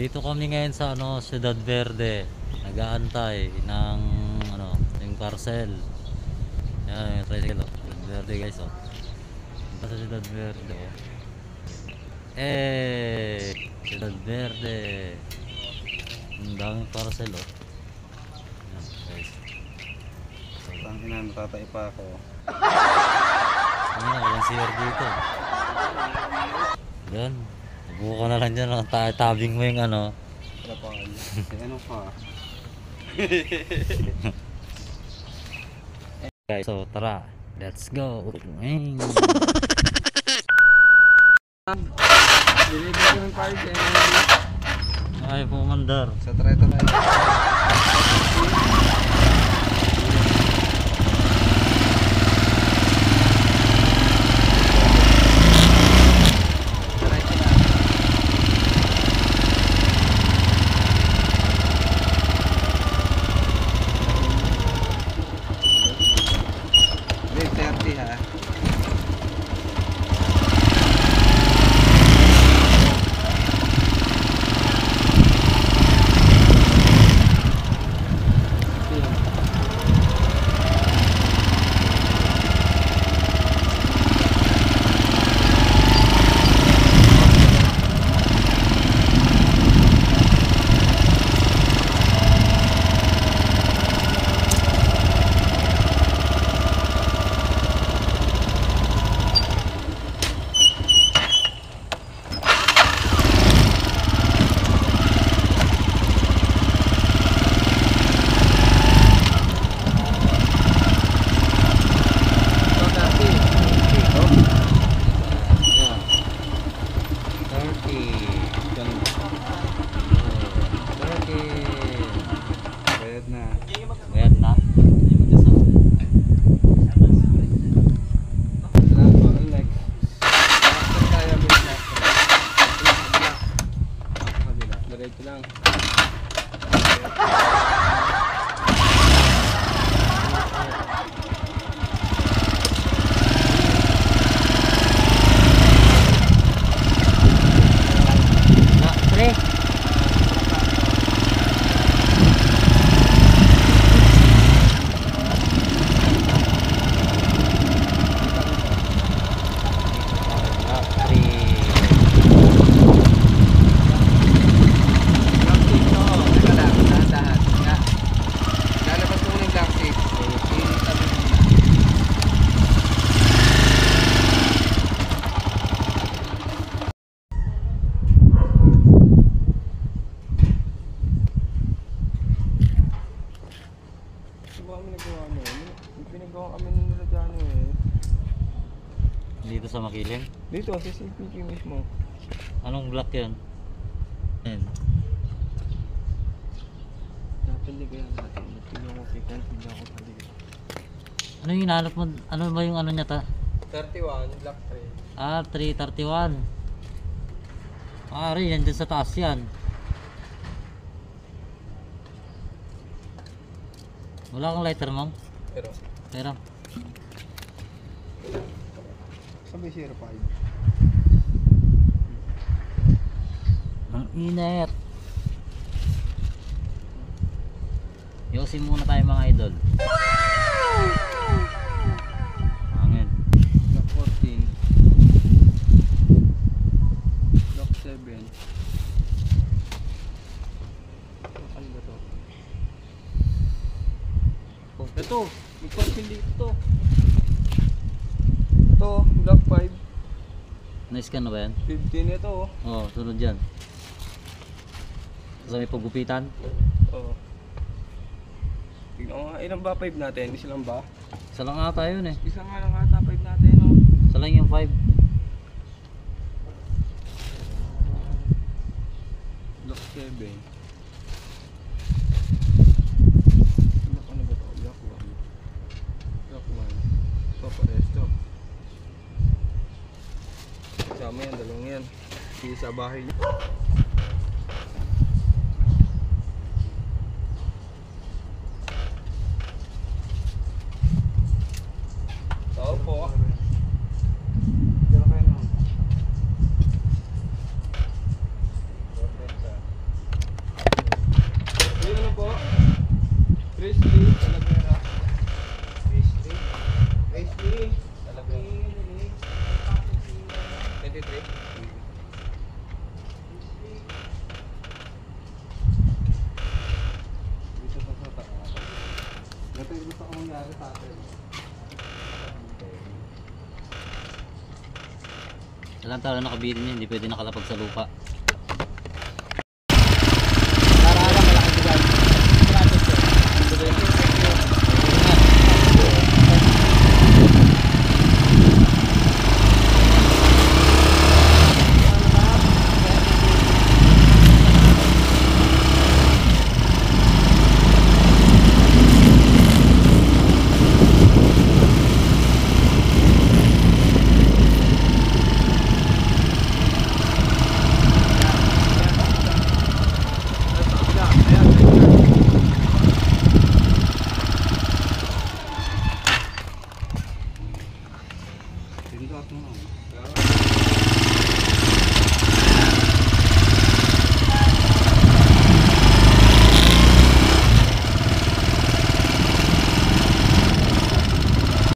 Dito kami ngayon sa Ciudad Verde. Nag-aantay ng yung parcel. Yan, yung tricycle Ciudad Verde guys Punta sa Ciudad Verde Ciudad Verde. Ang daming parcel Yan guys. Tangina, natatay pa ako. Walang CR dito. Yan. Buko na lang dyan. Tabing mo yung Trapahan. Ano pa? Guys, so tara. Let's go. Deliver ko ng parcel. Ay, pumandar. Sa treta tayo. Dito sa Makiling? Dito sa CPG mismo. Anong block yan? Yan. Napaligayan natin. Tingnan mo kita. Tingnan ko paligayan. Ano yung hinahanap mo? Ano ba yung niya ta? 31, block 3. Ah, 331. Ari, yan dyan sa taas yan. Wala kang lighter, ma'am? Pero Sabi 05. ang init. Yosin muna tayo mga idol. Hangin. Block 14. Block 7. Ano ba to? Oh, ito! May parking dito. Ito, block 5. Na-scan na ba yan? 15 ito. Oo, sunod dyan. Sa may pagupitan. Oo. Tignan ko nga, ilan ba 5 natin? Isa lang ba? Isa lang ata yun eh. Isa nga lang ata 5 natin, oh. Isa lang yung 5. Block 7. Block ano ba ito? Block 1. Block 1. Ito pares to. Kasama yan, dalawang yan. Hindi sa bahay niya. Tao po. Dito kayo naman. Grizzly, Talavera. Wesley. Wesley. Talavera. 23. Dito sa taas. Ito yung gusto kong mangyari sa atin. Kailangan talaga nakabitin niya, hindi pwede nakalapag sa lupa.